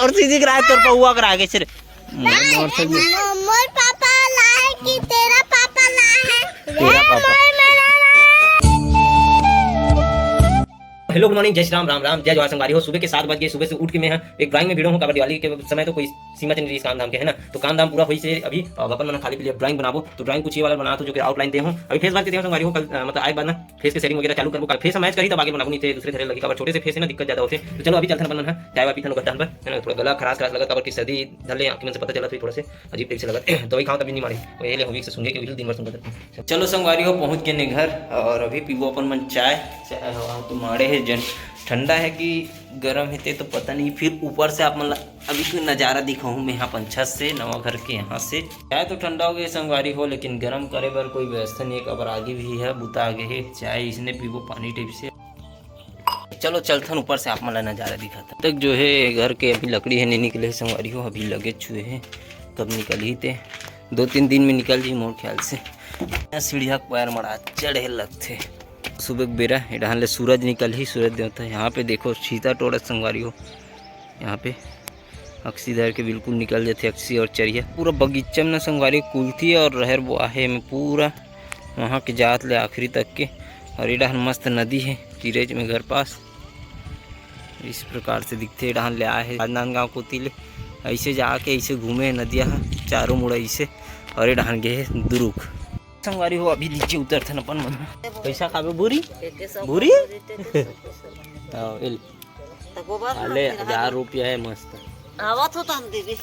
और सीधी कराए तोर पौआ करा के सिर मोर पापा लाए कि तेरा पापा लाए? तेरा पापा। हेलो गुड मॉर्निंग, जय श्री राम, राम राम, जय जवाहर संगारी हो। सुबह के 7 बजे सुबह से उठ के मैं एक ड्राइंग में भिड़ो हूँ। काबर दिवाली के समय तो कोई सीमा चल रही है काम धाम के, है ना। तो काम धाम पूरा हुई से अभी अपन मैंने खाली पीली ड्राइंग बनाबो। तो ड्राइंग कुछ ये वाला बना तो जो कि आउटलाइन दे हूँ। अभी फेस बात करते संगारी हो। कल मतलब आए बाद ना फेस के सेटिंग वगैरह चालू करबो। फेस मैच करी तब आगे बनाबो, नहीं दूसरे तरह लगी। काबर छोटे से फेस है ना, दिक्कत ज्यादा होते। तो चलो अभी चलते हैं बनना है चाय वाय पीथन गड्ढा पर, है ना। थोड़ा गला खरास खरास लगा, काबर की सर्दी धले आंख में से पता चला तो थोड़ा से अजीब टाइप से लगा। तो वही खाओ तभी नहीं मारी वो ये ले होगी से सुनगे के दिन भर सुनते। चलो संगवारी हो पहुंच गए ने घर और अभी पीबो अपन मन चाय। तो माड़े है जन ठंडा है कि गर्म है तो पता नहीं। फिर ऊपर से आप मतलब अभी कोई नज़ारा दिखाऊँ मैं यहाँ पंछत से नवा घर के यहाँ से। चाय तो ठंडा हो गया संगवारी हो, लेकिन गर्म करे बर कोई व्यवस्था नहीं है। कबर आगे भी है बुता आगे है चाय इसने पीबो पानी टाइप से। चलो चलथन ऊपर से आप मतलब नज़ारा दिखाता तक जो है घर के अभी लकड़ी है नहीं निकले संगवारी हो। अभी लगे छुए हैं कब निकल ही थे 2-3 दिन में निकल जी मोर ख्याल से। सीढ़िया पैर मरा चढ़े लगते सुबह बेरा यहाँ ले सूरज निकल ही सूरज देवता है। यहाँ पे देखो सीता टोरस संगवारी हो। यहाँ पे अक्सी धर के बिल्कुल निकल जाते अक्सी और चरिया पूरा बगीचा में संगवारी कुलथी और रहर वो आहे में पूरा वहाँ के जात ले आखिरी तक के। और इधर मस्त नदी है चिरेज में घर पास इस प्रकार से दिखते। डाहन ले आए है राजनांदगांव को तिले ऐसे जाके ऐसे घूमे नदिया चारों मुड़ा ऐसे और ये डाहन गए दुरुख संगवारी हो। अभी नीचे उतरते अपन मन पैसा खाबे बुरी बुरी अले 1000 रुपया है मस्त आवत होता हम दीदी।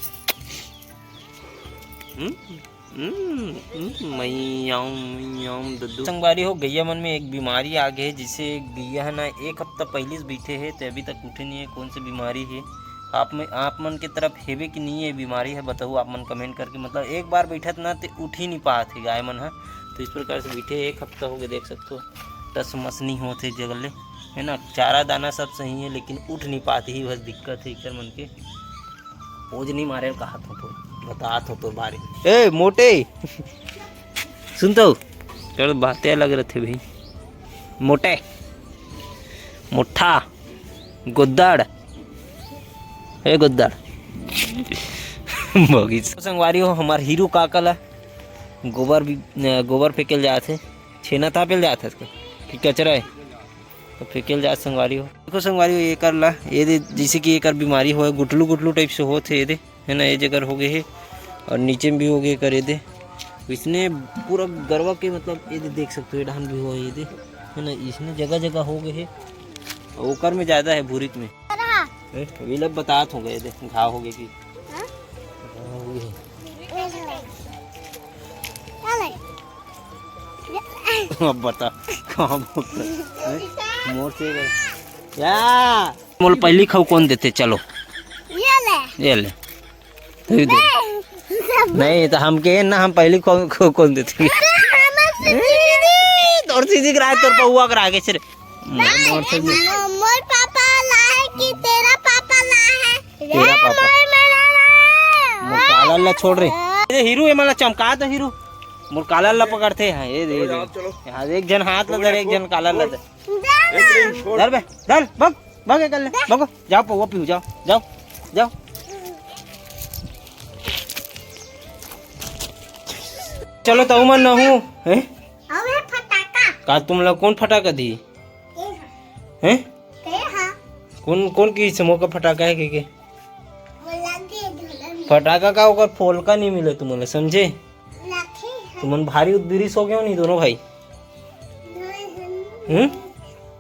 संगवारी हो गैया मन में एक बीमारी आ गई है जिसे गैया है ना 1 हफ्ता पहले से बैठे है तो अभी तक उठे नहीं है। कौन सी बीमारी है आप मन के तरफ हेबे कि नहीं है बीमारी है बताओ आप मन कमेंट करके। मतलब एक बार बैठत ना तो उठ ही नहीं पाते गाय मन है। तो इस प्रकार से बैठे 1 हफ्ता हो गया देख सकते हो। टस मस नहीं होते जगले है ना। चारा दाना सब सही है लेकिन उठ नहीं पाती ही बस दिक्कत है इकर मन के। पोज नहीं मारे कहा तो बतात हो तो बारे ए मोटे सुनते हो चलो बातें अलग रहते भाई। मोटे मुठा गुद्दड़ ए गुद्दड़ बगीचा संगवारी हो। हमार हीरो काकला गोबर फेंकल जाते छेना था पेल जाता कि कचरा है तो फेंकल जात संगवारी हो। देखो संगवारी हो ये कर ला ये जैसे कि एक बीमारी हो गुटलू गुटलू टाइप से होते ये है ना। ये जगह हो गए है और नीचे में भी हो गए कर ये इसने पूरा गरवा के मतलब ये देख सकते हो डाहन भी हो ये है ना। इसने जगह जगह हो गए है ओकर में ज़्यादा है भूरिक में वे लोग बतात हो गए घाव हो गए कि अब बता कहाँ मोर से या मोल पहली खाऊ कौन देते चलो ये ले नहीं तो हम के ना हम पहली कौन देते और सीधी कराए तोर पौआ करा के सिर मोर पापा लाए कि तेरा पापा लाए? तेरा पापा मोर काला ला छोड़ रहे ये हीरो है मतलब चमका तो हीरो मोर काला ला पकड़ते हैं ये दे यहाँ एक जन हाथ ला एक जन काला ला धर बे धर भग भग कर ले भगो जाओ पौवा पीऊ जाओ जाओ जाओ। चलो तो मन न हूँ हैं का तुम लोग कौन फटाका दी हैं कौन कौन की समूह का फटाका है के फटाका का ओकर फोल का नहीं मिले तुम समझे। तुम भारी उद्बिरिस हो गए नहीं दोनों भाई।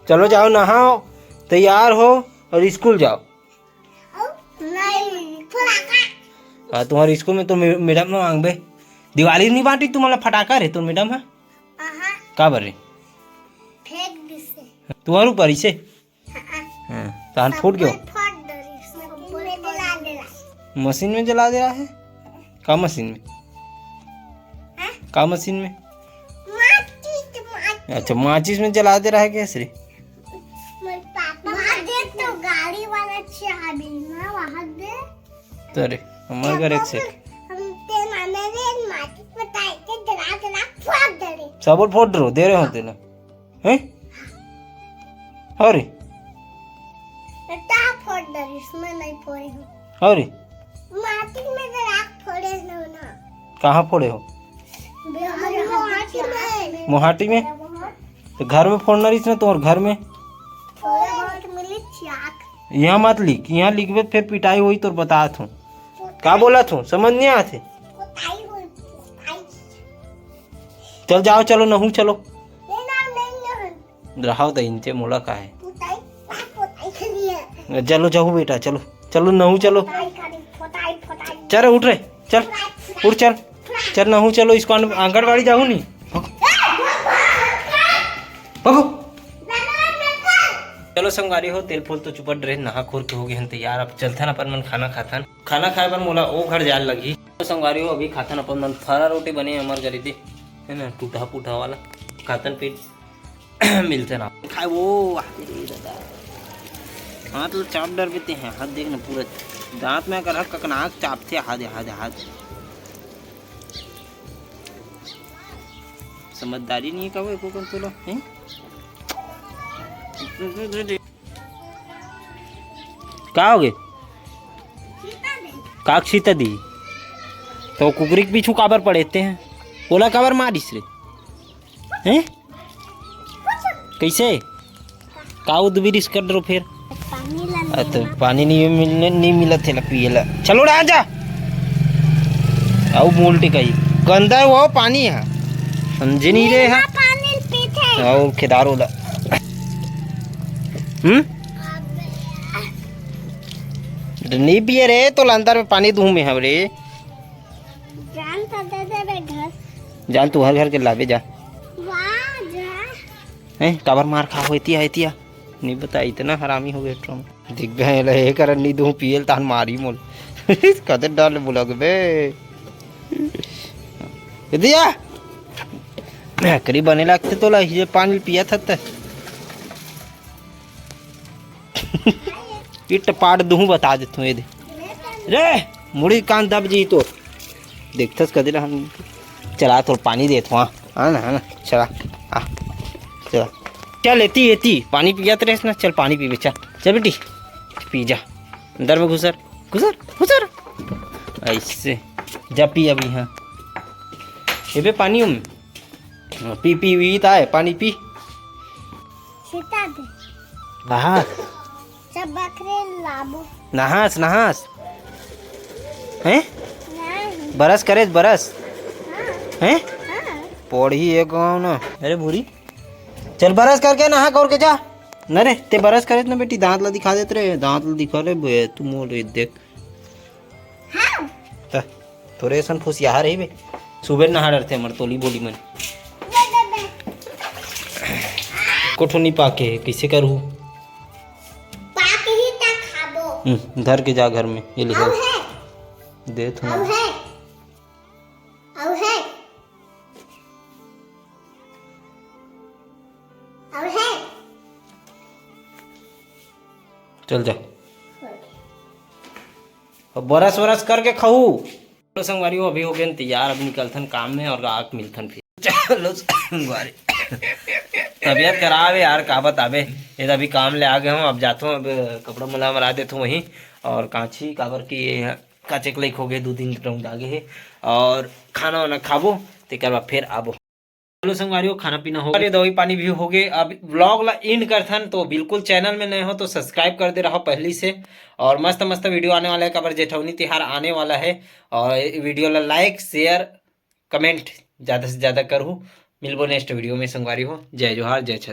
चलो जाओ नहाओ तैयार हो और स्कूल जाओ। तुम्हारे स्कूल में तो मैडम ना मांग बे दिवाली नहीं बांटी तुम्हारा फटाका रे तो मैडम है का बरे तुम्हारे ऊपर इसे तान फूट गयो मशीन में जला दे रहा है का मशीन में का मशीन में अच्छा माचिस में जला दे रहा है कैसे रे अरे हमारे घर एक से सब फोड़ दे रहे होते ना हैं अरे बेटा फोड़ दे, इसमें नहीं फोड़े हो। अरे माटी में जरा फोड़े हो ना। कहाँ फोड़े हो? माटी में। मोहाटी में? तो घर में फोड़ना रही इसमें, तो और घर में थोड़ा बहुत मिली चाक। यहाँ मत लिख, यहाँ लिखबे फिर पिटाई हुई तो बता थू का बोला थू, समझ नहीं आते। पोताई हो, पोताई। चल जाओ, चलो नहू चलो। नहीं रहाओ तो इनसे मोला का है। पोताई, पोताई खली है। चलो जाओ बेटा, चलो चलो नहू चलो। पोताई खली, पोताई, पोताई। चल उठ रहे, चल उठ, चल चल नहू चलो। इसको आंगनबाड़ी जाऊँ नहीं, भगो। चलो संगवारी हो, तेल फूल तो चुपट रहे, नहा खोर के हो गए हैं तैयार। अब चलथन अपन मन खाना खाथन। खाना खाए पर मोला ओ घर जाए लगी। तो संगवारी हो अभी खाथन अपन मन फरा रोटी बने हमार घर थी, है ना, टूटा फूटा वाला खातन पेट मिलते ना खाए वो। हाथ लो चाप डर बेते हैं, हाथ देख ना पूरा दांत में कर ककनाक चापते हाथ हाथ हाथ। समझदारी नहीं है का वो एको कम तुला हैं। का हो गए काक सीता दी तो कुकरी के पीछू काबर पड़ेते हैं, ओला काबर मारिस रे हैं? कैसे का उदबिरिस कर दो फिर? पानी ला। तो पानी नहीं मिला थे पिए ला। चलो उड़ा जा आओ मोल्टी कही गंदा है वो पानी है, समझे नहीं रहे हैं। पानी पीते। आओ खेदारो ला। नहीं पिए रे तो अंदर में पानी दूं में हम रे। जान तो दे दे घर। जान तू हर घर के लावे जा। वाह जा। हैं काबर मार खा होती है इतिया नहीं बता, इतना हरामी हो गए ट्रम दिख गए ले कर नहीं दूं पियल तान मारी मोल कदर डाल बोलग बे इतिया करीब बने लगते तो ला ये पानी पिया था त पिट पाट दूं बता देता हूँ ये दे रे मुड़ी कान दब जी तो देखथस कदर हम चला तो पानी देता हूँ। हाँ ना चला आ चला चल एती पानी पिया तो रेस ना, चल पानी पी चल चल बेटी पी जा अंदर में घुसर घुसर घुसर ऐसे जा पी अभी। हाँ ये बे पानी में पी पी पी है पानी पी। सीता दे। नहा सब बकरे लाबो। नहास नहास हैं नहीं। बरस करे बरस हाँ। हैं हाँ। पौड़ी एक गाँव ना। अरे बुरी चल बरस करके नहा कर के जा न रे ते बरस करे ना बेटी, दांत ला दिखा देते रे, दांत ला दिखा रे बे तू मोल देख। हाँ। थोड़े सन फुस यहाँ रही बे सुबह नहा डरते हमारे तोली बोली मन कोठो नहीं पाके कैसे करूँ। पाक ही तक खाबो। घर के जा घर में ये लिखा अब है। दे अब थोड़ा है। अब है। अब है। चल जा अब बरस वरस करके खाऊ। चलो संगवारी अभी हो गए तैयार, अब निकलथन काम में और रात मिलथन फिर। चलो संगवारी तबीयत खराब है यार का बताबे, ये अभी काम ले आ गए हूँ, अब जाता हूँ, अब कपड़ा मला मरा देता हूँ वहीं और कांची काबर की काचे कलई हो गए 2 दिन राउंड आगे है और खाना वाना खाबो तेकर बाद फिर आबो। चलो संगवारी खाना पीना हो गया, दवाई पानी भी हो गए। अब व्लॉग ला एंड करथन तो बिल्कुल चैनल में नए हो तो सब्सक्राइब कर दे रहो पहले से, और मस्त मस्त वीडियो आने वाला है, कबर जेठौनी तिहार आने वाला है, और वीडियो ला लाइक शेयर कमेंट ज़्यादा से ज़्यादा करूँ। मिलबो नेक्स्ट वीडियो में संगवारी हो। जय जोहार जय छत।